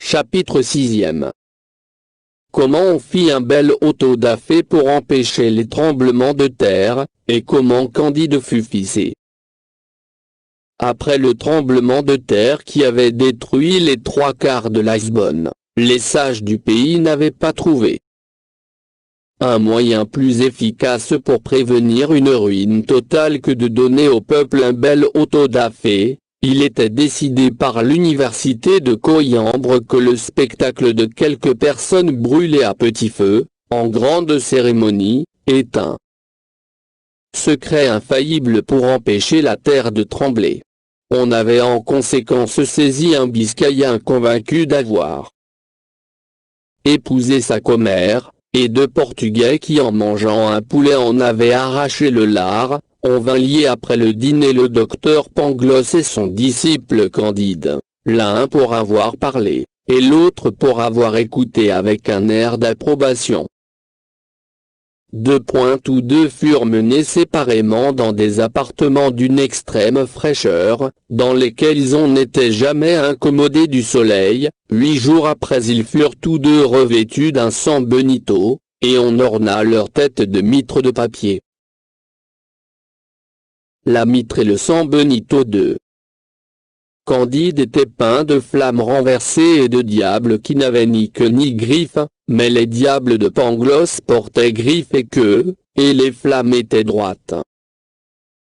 Chapitre 6e. Comment on fit un bel auto-da-fé pour empêcher les tremblements de terre, et comment Candide fut fixé. Après le tremblement de terre qui avait détruit les 3/4 de Lisbonne, les sages du pays n'avaient pas trouvé un moyen plus efficace pour prévenir une ruine totale que de donner au peuple un bel auto-da-fé. Il était décidé par l'université de Coïmbre que le spectacle de quelques personnes brûlées à petit feu, en grande cérémonie, est un secret infaillible pour empêcher la terre de trembler. On avait en conséquence saisi un Biscayen convaincu d'avoir épousé sa commère, et deux Portugais qui en mangeant un poulet en avaient arraché le lard. On vint lier après le dîner le docteur Pangloss et son disciple Candide, l'un pour avoir parlé, et l'autre pour avoir écouté avec un air d'approbation. Tous deux furent menés séparément dans des appartements d'une extrême fraîcheur, dans lesquels on n'était jamais incommodé du soleil. 8 jours après ils furent tous deux revêtus d'un San Benito, et on orna leur tête de mitre de papier. La mitre et le San Benito de Candide était peint de flammes renversées et de diables qui n'avaient ni queue ni griffes, mais les diables de Pangloss portaient griffes et queue, et les flammes étaient droites.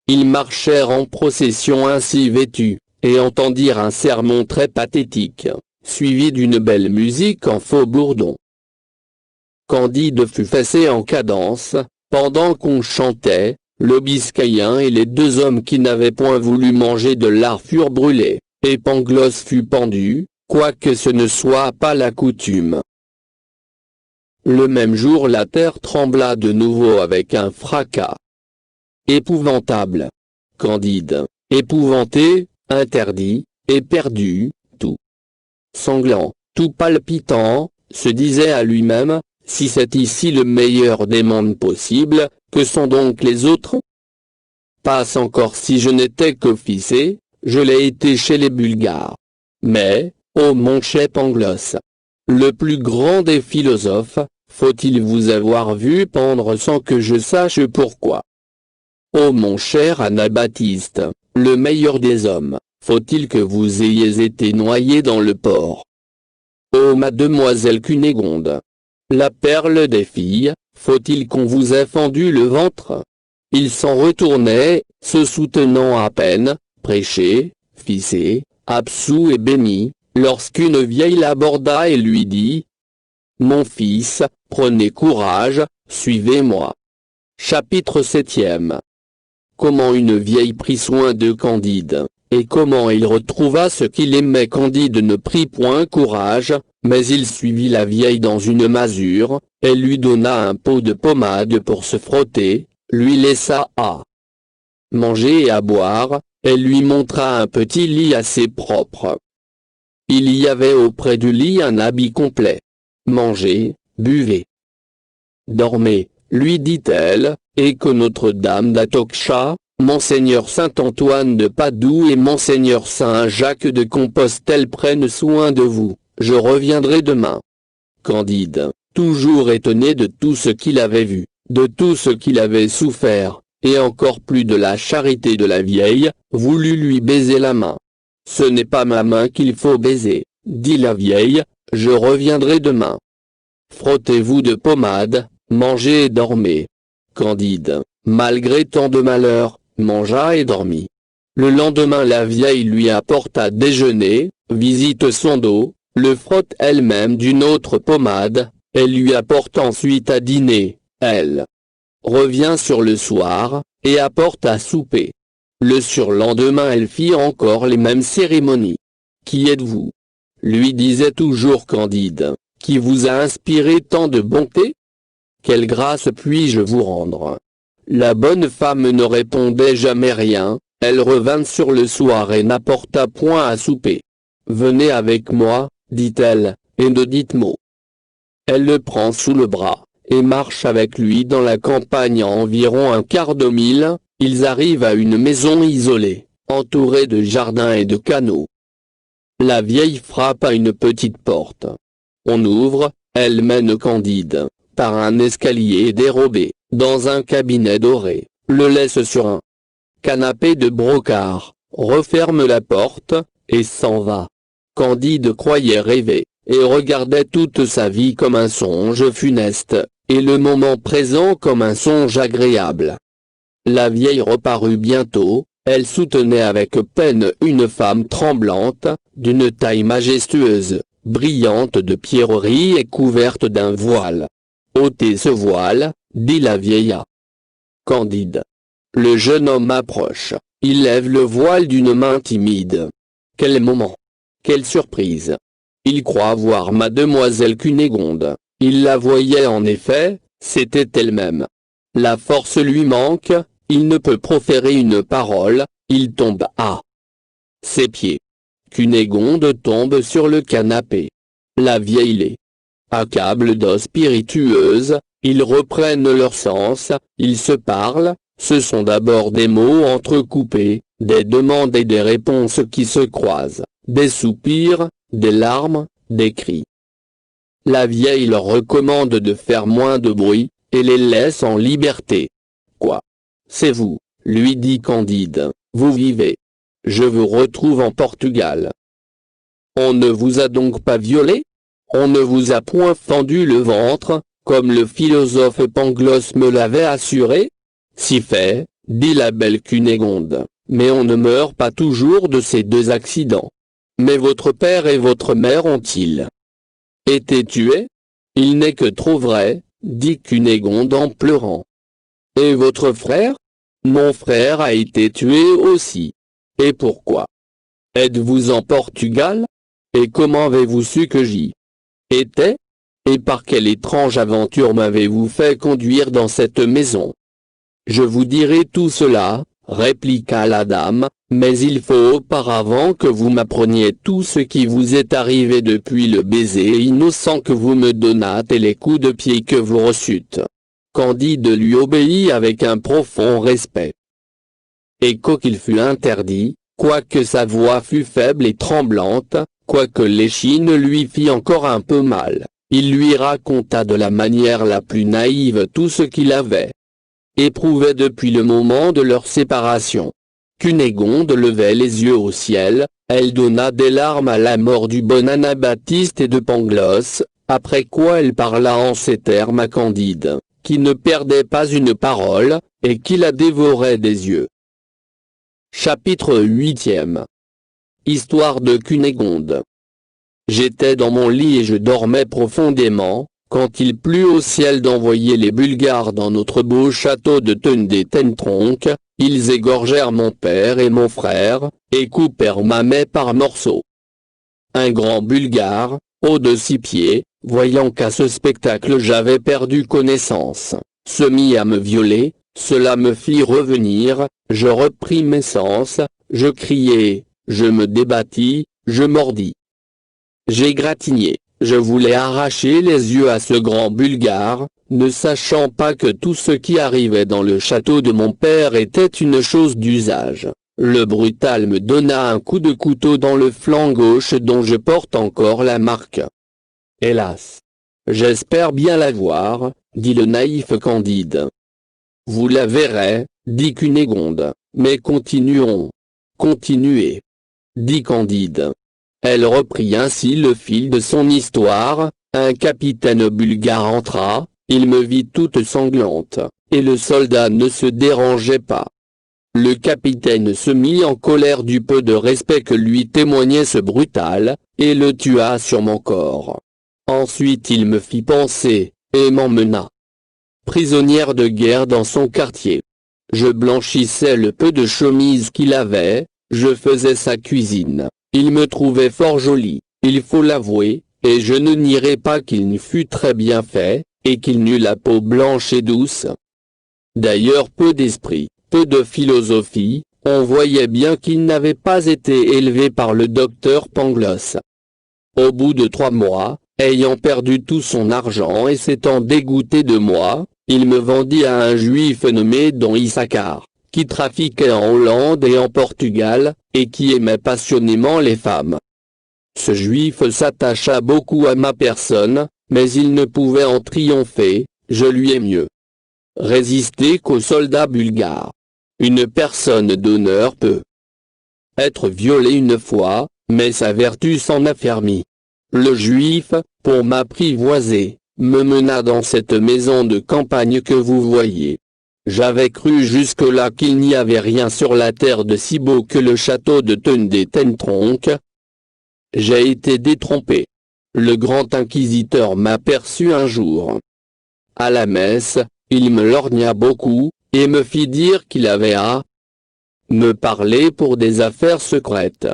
Ils marchèrent en procession ainsi vêtus, et entendirent un sermon très pathétique, suivi d'une belle musique en faux bourdon. Candide fut fessé en cadence, pendant qu'on chantait. Le Biscayen et les deux hommes qui n'avaient point voulu manger de lard furent brûlés, et Pangloss fut pendu, quoique ce ne soit pas la coutume. Le même jour la terre trembla de nouveau avec un fracas épouvantable. Candide, épouvanté, interdit, éperdu, tout sanglant, tout palpitant, se disait à lui-même, si c'est ici le meilleur des mondes possibles, que sont donc les autres? Passe encore si je n'étais qu'officier, je l'ai été chez les Bulgares. Mais, ô mon cher Pangloss, le plus grand des philosophes, faut-il vous avoir vu pendre sans que je sache pourquoi? Ô mon cher Anabaptiste, le meilleur des hommes, faut-il que vous ayez été noyé dans le port? Ô mademoiselle Cunégonde, la perle des filles, faut-il qu'on vous ait fendu le ventre? Il s'en retournait, se soutenant à peine, prêché, fissé, absous et béni, lorsqu'une vieille l'aborda et lui dit: « Mon fils, prenez courage, suivez-moi. » Chapitre 7e. Comment une vieille prit soin de Candide, et comment il retrouva ce qu'il aimait. Candide ne prit point courage, mais il suivit la vieille dans une masure, elle lui donna un pot de pommade pour se frotter, lui laissa à manger et à boire, elle lui montra un petit lit assez propre. Il y avait auprès du lit un habit complet. Mangez, buvez, dormez, lui dit-elle, et que Notre-Dame d'Atocha, Monseigneur Saint-Antoine de Padoue et Monseigneur Saint-Jacques de Compostelle prennent soin de vous. Je reviendrai demain. Candide, toujours étonné de tout ce qu'il avait vu, de tout ce qu'il avait souffert, et encore plus de la charité de la vieille, voulut lui baiser la main. « Ce n'est pas ma main qu'il faut baiser, dit la vieille, je reviendrai demain. Frottez-vous de pommade, mangez et dormez. » Candide, malgré tant de malheurs, mangea et dormit. Le lendemain la vieille lui apporte à déjeuner, visite son dos, le frotte elle-même d'une autre pommade, elle lui apporte ensuite à dîner, elle revient sur le soir, et apporte à souper. Le surlendemain elle fit encore les mêmes cérémonies. « Qui êtes-vous » lui disait toujours Candide, « qui vous a inspiré tant de bonté? Quelle grâce puis-je vous rendre ?» La bonne femme ne répondait jamais rien, elle revint sur le soir et n'apporta point à souper. « Venez avec moi, dit-elle, et ne dites mot. » Elle le prend sous le bras, et marche avec lui dans la campagne à environ un quart de mille. Ils arrivent à une maison isolée, entourée de jardins et de canaux. La vieille frappe à une petite porte. On ouvre, elle mène Candide, par un escalier dérobé, dans un cabinet doré, le laisse sur un canapé de brocart, referme la porte, et s'en va. Candide croyait rêver, et regardait toute sa vie comme un songe funeste, et le moment présent comme un songe agréable. La vieille reparut bientôt, elle soutenait avec peine une femme tremblante, d'une taille majestueuse, brillante de pierreries et couverte d'un voile. « Ôtez ce voile, dit la vieille à Candide. Le jeune homme approche, il lève le voile d'une main timide. Quel moment! Quelle surprise! Il croit voir mademoiselle Cunégonde, il la voyait en effet, c'était elle-même. La force lui manque, il ne peut proférer une parole, il tombe à ses pieds. Cunégonde tombe sur le canapé. La vieille les accable d'eau spiritueuse, ils reprennent leur sens, ils se parlent, ce sont d'abord des mots entrecoupés, des demandes et des réponses qui se croisent, des soupirs, des larmes, des cris. La vieille leur recommande de faire moins de bruit, et les laisse en liberté. « Quoi? C'est vous, lui dit Candide, vous vivez. Je vous retrouve en Portugal. On ne vous a donc pas violé? On ne vous a point fendu le ventre, comme le philosophe Pangloss me l'avait assuré? Si fait, dit la belle Cunégonde, mais on ne meurt pas toujours de ces deux accidents. Mais votre père et votre mère ont-ils été tués? Il n'est que trop vrai, dit Cunégonde en pleurant. Et votre frère? Mon frère a été tué aussi. Et pourquoi? Êtes-vous en Portugal? Et comment avez-vous su que j'y étais? Et par quelle étrange aventure m'avez-vous fait conduire dans cette maison? Je vous dirai tout cela, répliqua la dame, mais il faut auparavant que vous m'appreniez tout ce qui vous est arrivé depuis le baiser innocent que vous me donnâtes et les coups de pied que vous reçûtes. Candide lui obéit avec un profond respect. Et quoiqu'il fût interdit, quoique sa voix fût faible et tremblante, quoique l'échine lui fît encore un peu mal, il lui raconta de la manière la plus naïve tout ce qu'il avait éprouvé depuis le moment de leur séparation. Cunégonde levait les yeux au ciel, elle donna des larmes à la mort du bon Anabaptiste et de Pangloss, après quoi elle parla en ces termes à Candide, qui ne perdait pas une parole, et qui la dévorait des yeux. Chapitre 8e. Histoire de Cunégonde. J'étais dans mon lit et je dormais profondément, quand il plut au ciel d'envoyer les Bulgares dans notre beau château de Tendé-Tentronc, ils égorgèrent mon père et mon frère, et coupèrent ma mère par morceaux. Un grand Bulgare, haut de 6 pieds, voyant qu'à ce spectacle j'avais perdu connaissance, se mit à me violer, cela me fit revenir, je repris mes sens, je criai, je me débattis, je mordis. J'égratignai, je voulais arracher les yeux à ce grand Bulgare, ne sachant pas que tout ce qui arrivait dans le château de mon père était une chose d'usage. Le brutal me donna un coup de couteau dans le flanc gauche dont je porte encore la marque. Hélas! J'espère bien la voir, dit le naïf Candide. Vous la verrez, dit Cunégonde, mais continuons. Continuez, dit Candide. Elle reprit ainsi le fil de son histoire, un capitaine bulgare entra, il me vit toute sanglante, et le soldat ne se dérangeait pas. Le capitaine se mit en colère du peu de respect que lui témoignait ce brutal, et le tua sur mon corps. Ensuite il me fit penser, et m'emmena prisonnière de guerre dans son quartier. Je blanchissais le peu de chemise qu'il avait, je faisais sa cuisine. Il me trouvait fort joli, il faut l'avouer, et je ne nierai pas qu'il n'y fût très bien fait, et qu'il n'eût la peau blanche et douce. D'ailleurs peu d'esprit, peu de philosophie, on voyait bien qu'il n'avait pas été élevé par le docteur Pangloss. Au bout de 3 mois, ayant perdu tout son argent et s'étant dégoûté de moi, il me vendit à un juif nommé Don Issachar, qui trafiquait en Hollande et en Portugal, et qui aimait passionnément les femmes. Ce juif s'attacha beaucoup à ma personne, mais il ne pouvait en triompher, je lui ai mieux résisté qu'aux soldats bulgares. Une personne d'honneur peut être violée une fois, mais sa vertu s'en affermit. Le juif, pour m'apprivoiser, me mena dans cette maison de campagne que vous voyez. J'avais cru jusque-là qu'il n'y avait rien sur la terre de si beau que le château de Tende-Tentronck. J'ai été détrompé. Le grand inquisiteur m'aperçut un jour à la messe, il me lorgna beaucoup, et me fit dire qu'il avait à me parler pour des affaires secrètes.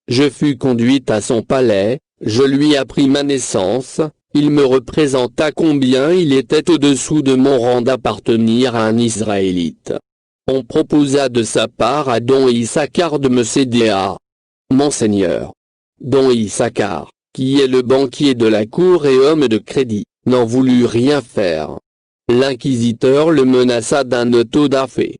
Je fus conduite à son palais, je lui appris ma naissance, il me représenta combien il était au-dessous de mon rang d'appartenir à un Israélite. On proposa de sa part à Don Issachar de me céder à Monseigneur. Don Issachar, qui est le banquier de la cour et homme de crédit, n'en voulut rien faire. L'inquisiteur le menaça d'un auto-da-fé.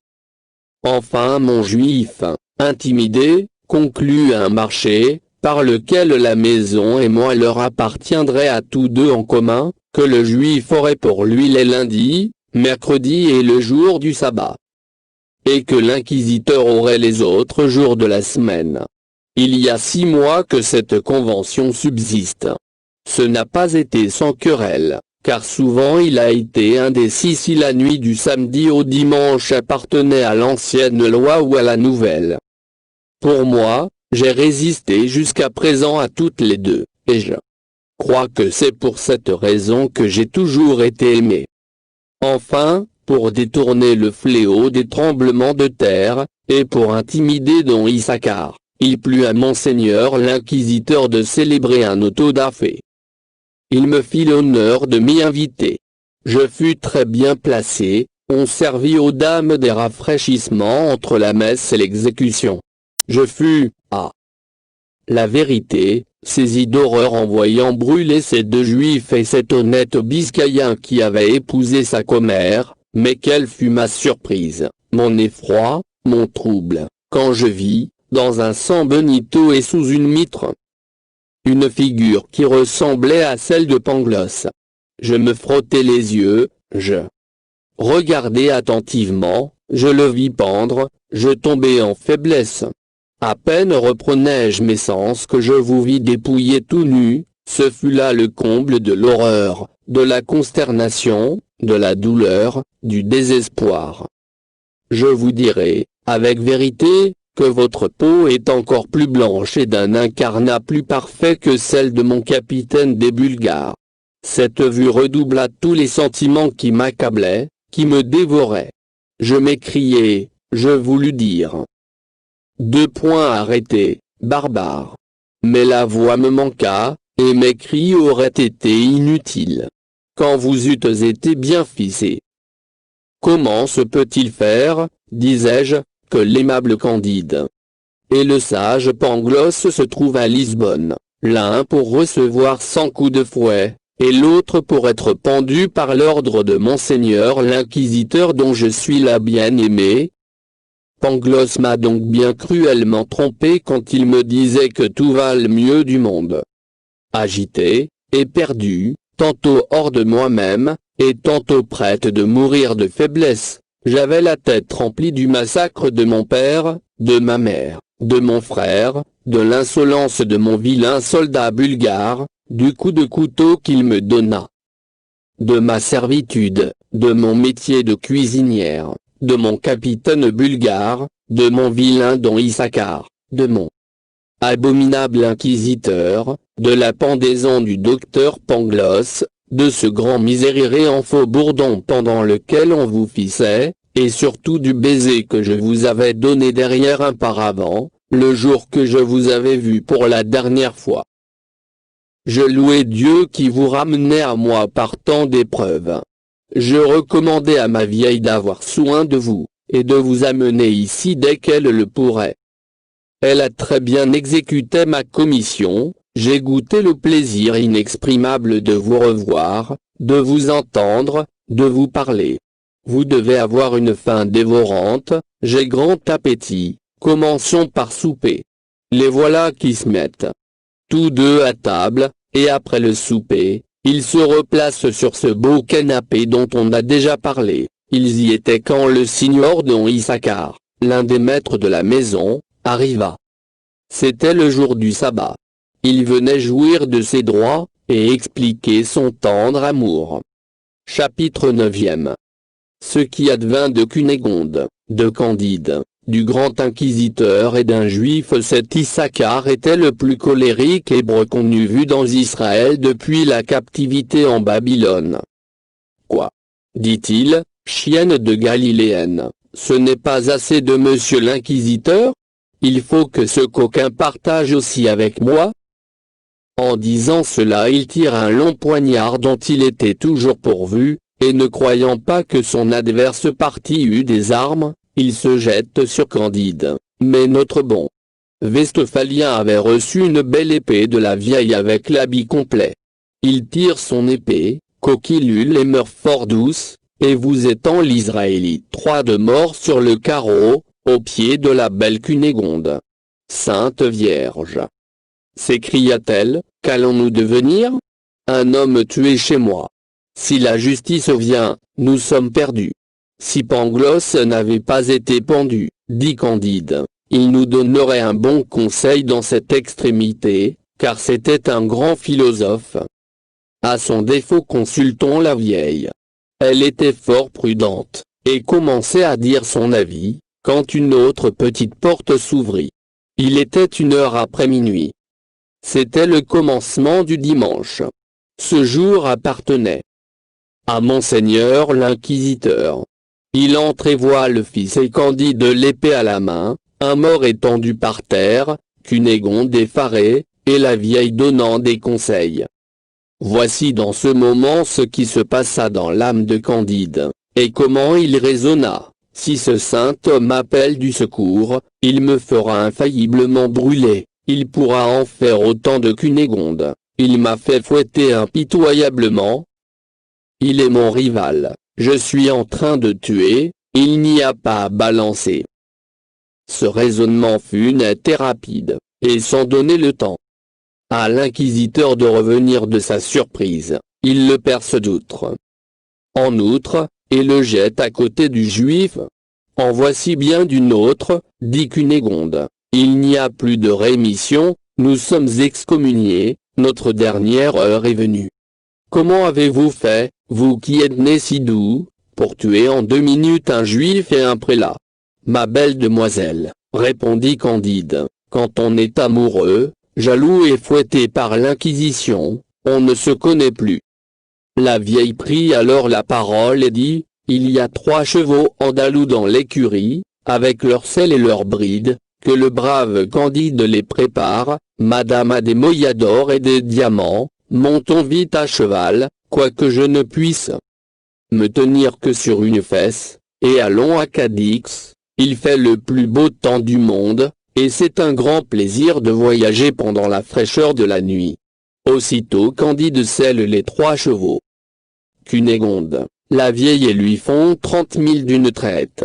Enfin mon juif, intimidé, conclut un marché, par lequel la maison et moi leur appartiendraient à tous deux en commun, que le juif aurait pour lui les lundis, mercredis et le jour du sabbat. Et que l'inquisiteur aurait les autres jours de la semaine. Il y a 6 mois que cette convention subsiste. Ce n'a pas été sans querelle, car souvent il a été indécis si la nuit du samedi au dimanche appartenait à l'ancienne loi ou à la nouvelle. Pour moi, j'ai résisté jusqu'à présent à toutes les deux, et je crois que c'est pour cette raison que j'ai toujours été aimé. Enfin, pour détourner le fléau des tremblements de terre, et pour intimider Don Issachar, il plut à Monseigneur l'inquisiteur de célébrer un auto-da-fé. Il me fit l'honneur de m'y inviter. Je fus très bien placé, on servit aux dames des rafraîchissements entre la messe et l'exécution. Je fus, à la vérité, saisi d'horreur en voyant brûler ces deux juifs et cet honnête biscayen qui avait épousé sa commère, mais quelle fut ma surprise, mon effroi, mon trouble, quand je vis, dans un San Benito et sous une mitre, une figure qui ressemblait à celle de Pangloss. Je me frottai les yeux, je regardai attentivement, je le vis pendre, je tombai en faiblesse. À peine reprenais-je mes sens que je vous vis dépouillé tout nu, ce fut là le comble de l'horreur, de la consternation, de la douleur, du désespoir. Je vous dirai, avec vérité, que votre peau est encore plus blanche et d'un incarnat plus parfait que celle de mon capitaine des Bulgares. Cette vue redoubla tous les sentiments qui m'accablaient, qui me dévoraient. Je m'écriai, je voulus dire. Arrêtez, barbare. Mais la voix me manqua, et mes cris auraient été inutiles. Quand vous eûtes été bien ficelé. Comment se peut-il faire, disais-je, que l'aimable Candide et le sage Pangloss se trouvent à Lisbonne, l'un pour recevoir 100 coups de fouet, et l'autre pour être pendu par l'ordre de Monseigneur l'inquisiteur dont je suis la bien-aimée? Pangloss m'a donc bien cruellement trompé quand il me disait que tout va le mieux du monde. Agité, éperdu, tantôt hors de moi-même, et tantôt prête de mourir de faiblesse, j'avais la tête remplie du massacre de mon père, de ma mère, de mon frère, de l'insolence de mon vilain soldat bulgare, du coup de couteau qu'il me donna, de ma servitude, de mon métier de cuisinière, de mon capitaine bulgare, de mon vilain Don Issachar, de mon abominable inquisiteur, de la pendaison du docteur Pangloss, de ce grand miséréré en faux bourdon pendant lequel on vous fiçait, et surtout du baiser que je vous avais donné derrière un paravent, le jour que je vous avais vu pour la dernière fois. Je louai Dieu qui vous ramenait à moi par tant d'épreuves. Je recommandai à ma vieille d'avoir soin de vous, et de vous amener ici dès qu'elle le pourrait. Elle a très bien exécuté ma commission, j'ai goûté le plaisir inexprimable de vous revoir, de vous entendre, de vous parler. Vous devez avoir une faim dévorante, j'ai grand appétit, commençons par souper. Les voilà qui se mettent. tous deux à table, et après le souper, ils se replacent sur ce beau canapé dont on a déjà parlé. Ils y étaient quand le signor don Issachar, l'un des maîtres de la maison, arriva. C'était le jour du sabbat. Il venait jouir de ses droits, et expliquer son tendre amour. Chapitre 9. Ce qui advint de Cunégonde, de Candide, du grand inquisiteur et d'un juif. Cet Issachar était le plus colérique hébreu qu'on eût vu dans Israël depuis la captivité en Babylone. Quoi? Dit-il, chienne de Galiléenne, ce n'est pas assez de monsieur l'inquisiteur? Il faut que ce coquin partage aussi avec moi? En disant cela il tire un long poignard dont il était toujours pourvu, et ne croyant pas que son adverse parti eût des armes, il se jette sur Candide. Mais notre bon Vestphalien avait reçu une belle épée de la vieille avec l'habit complet. Il tire son épée, coquille et meurt fort douce, et vous étend l'Israélite 3 de mort sur le carreau, au pied de la belle Cunégonde. Sainte Vierge! S'écria-t-elle, qu'allons-nous devenir? Un homme tué chez moi. Si la justice vient, nous sommes perdus. Si Pangloss n'avait pas été pendu, dit Candide, il nous donnerait un bon conseil dans cette extrémité, car c'était un grand philosophe. À son défaut consultons la vieille. Elle était fort prudente, et commençait à dire son avis, quand une autre petite porte s'ouvrit. Il était 1 heure après minuit. C'était le commencement du dimanche. Ce jour appartenait à Monseigneur l'inquisiteur. Il entre et voit le fils et Candide l'épée à la main, un mort étendu par terre, Cunégonde effarée, et la vieille donnant des conseils. Voici dans ce moment ce qui se passa dans l'âme de Candide, et comment il raisonna. Si ce saint homme appelle du secours, il me fera infailliblement brûler, il pourra en faire autant de Cunégonde, il m'a fait fouetter impitoyablement. Il est mon rival, je suis en train de tuer, il n'y a pas à balancer. Ce raisonnement fut net et rapide, et sans donner le temps à l'inquisiteur de revenir de sa surprise, il le perce d'outre. En outre, et le jette à côté du juif. En voici bien d'une autre, dit Cunégonde, il n'y a plus de rémission, nous sommes excommuniés, notre dernière heure est venue. Comment avez-vous fait, vous qui êtes né si doux, pour tuer en 2 minutes un juif et un prélat? Ma belle demoiselle, répondit Candide, quand on est amoureux, jaloux et fouetté par l'Inquisition, on ne se connaît plus. La vieille prit alors la parole et dit, il y a 3 chevaux andalous dans l'écurie, avec leurs selles et leurs brides, que le brave Candide les prépare, madame a des moyadors et des diamants, montons vite à cheval, quoique je ne puisse me tenir que sur une fesse, et allons à Cadix, il fait le plus beau temps du monde, et c'est un grand plaisir de voyager pendant la fraîcheur de la nuit. Aussitôt Candide selle les 3 chevaux. Cunégonde, la vieille et lui font 30 000 d'une traite.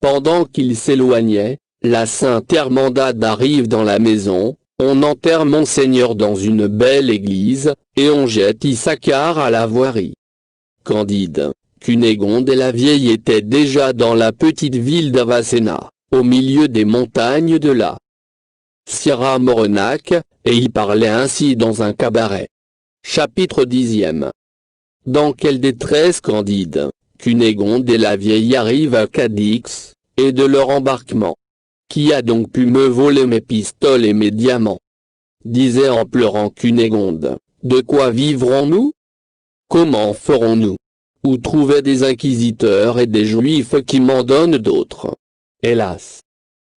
Pendant qu'il s'éloignait, la sainte Hermandade arrive dans la maison, on enterre Monseigneur dans une belle église, et on jette Issachar à la voirie. Candide, Cunégonde et la vieille étaient déjà dans la petite ville d'Avacéna, au milieu des montagnes de la Sierra Moronac, et ils parlaient ainsi dans un cabaret. Chapitre 10. Dans quelle détresse Candide, Cunégonde et la vieille arrivent à Cadix, et de leur embarquement. Qui a donc pu me voler mes pistoles et mes diamants? Disait en pleurant Cunégonde, de quoi vivrons-nous? Comment ferons-nous? Où trouver des inquisiteurs et des juifs qui m'en donnent d'autres? Hélas!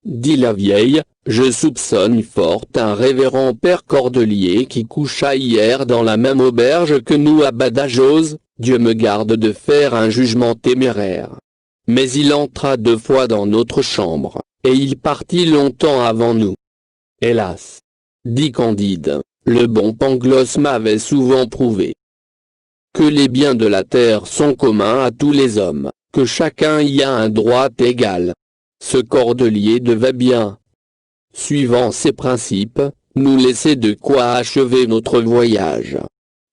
Dit la vieille, je soupçonne fort un révérend père Cordelier qui coucha hier dans la même auberge que nous à Badajoz, Dieu me garde de faire un jugement téméraire. Mais il entra 2 fois dans notre chambre, et il partit longtemps avant nous. Hélas! Dit Candide, le bon Pangloss m'avait souvent prouvé que les biens de la terre sont communs à tous les hommes, que chacun y a un droit égal. Ce Cordelier devait bien, suivant ses principes, nous laisser de quoi achever notre voyage.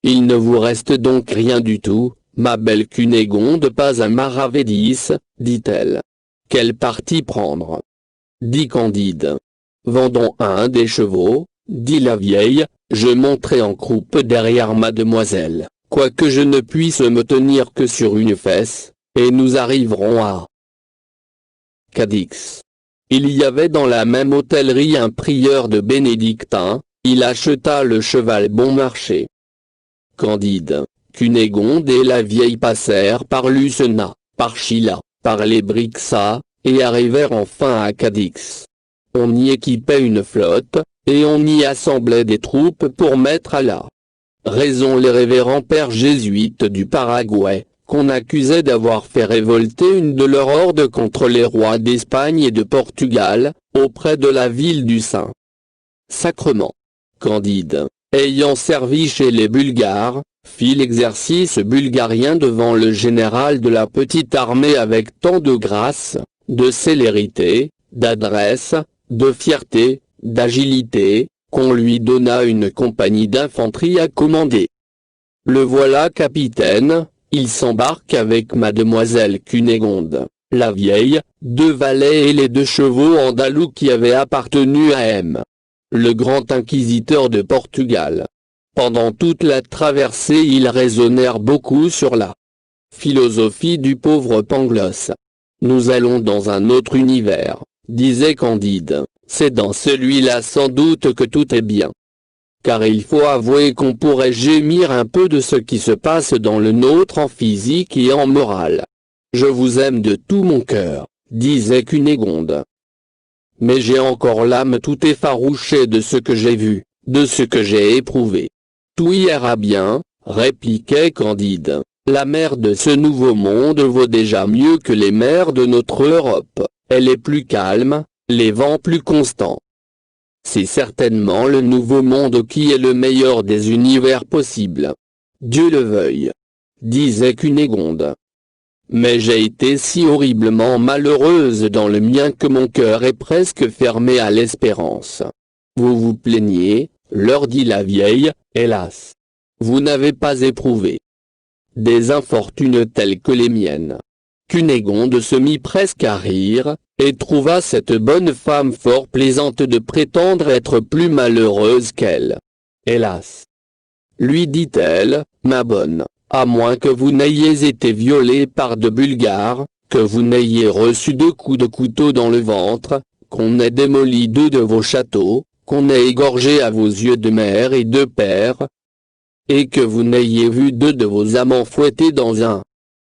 Il ne vous reste donc rien du tout, ma belle Cunégonde, pas un maravédis, dit-elle. Quel parti prendre? Dit Candide. Vendons un des chevaux, dit la vieille, je monterai en croupe derrière mademoiselle, quoique je ne puisse me tenir que sur une fesse, et nous arriverons à Cadix. Il y avait dans la même hôtellerie un prieur de bénédictins, il acheta le cheval bon marché. Candide, Cunégonde et la vieille passèrent par Lucena, par Chila, par les Brixas, et arrivèrent enfin à Cadix. On y équipait une flotte, et on y assemblait des troupes pour mettre à la raison les révérends pères jésuites du Paraguay, qu'on accusait d'avoir fait révolter une de leurs hordes contre les rois d'Espagne et de Portugal, auprès de la ville du Saint-Sacrement. Candide, ayant servi chez les Bulgares, fit l'exercice bulgarien devant le général de la petite armée avec tant de grâce, de célérité, d'adresse, de fierté, d'agilité, qu'on lui donna une compagnie d'infanterie à commander. Le voilà capitaine, il s'embarque avec mademoiselle Cunégonde, la vieille, 2 valets et les 2 chevaux andalous qui avaient appartenu à M. le grand inquisiteur de Portugal. Pendant toute la traversée ils raisonnèrent beaucoup sur la philosophie du pauvre Pangloss. Nous allons dans un autre univers, disait Candide, c'est dans celui-là sans doute que tout est bien. Car il faut avouer qu'on pourrait gémir un peu de ce qui se passe dans le nôtre en physique et en morale. Je vous aime de tout mon cœur, disait Cunégonde. Mais j'ai encore l'âme tout effarouchée de ce que j'ai vu, de ce que j'ai éprouvé. Tout ira bien, répliquait Candide, la mer de ce nouveau monde vaut déjà mieux que les mers de notre Europe, elle est plus calme, les vents plus constants. C'est certainement le nouveau monde qui est le meilleur des univers possibles. Dieu le veuille, disait Cunégonde. Mais j'ai été si horriblement malheureuse dans le mien que mon cœur est presque fermé à l'espérance. Vous vous plaignez, leur dit la vieille, hélas. Vous n'avez pas éprouvé des infortunes telles que les miennes. Cunégonde se mit presque à rire, et trouva cette bonne femme fort plaisante de prétendre être plus malheureuse qu'elle. Hélas, lui dit-elle, ma bonne, à moins que vous n'ayez été violée par de Bulgares, que vous n'ayez reçu 2 coups de couteau dans le ventre, qu'on ait démoli 2 de vos châteaux, qu'on ait égorgé à vos yeux de mère et de père, et que vous n'ayez vu 2 de vos amants fouettés dans un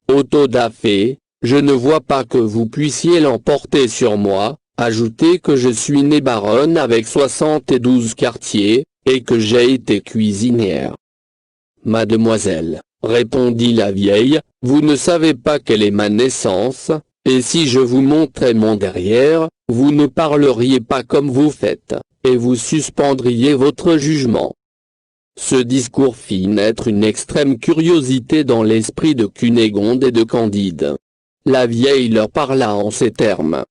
auto-da-fé, je ne vois pas que vous puissiez l'emporter sur moi. Ajoutez que je suis née baronne avec 72 quartiers, et que j'ai été cuisinière. Mademoiselle, répondit la vieille, vous ne savez pas quelle est ma naissance, et si je vous montrais mon derrière, vous ne parleriez pas comme vous faites, et vous suspendriez votre jugement. Ce discours fit naître une extrême curiosité dans l'esprit de Cunégonde et de Candide. La vieille leur parla en ces termes.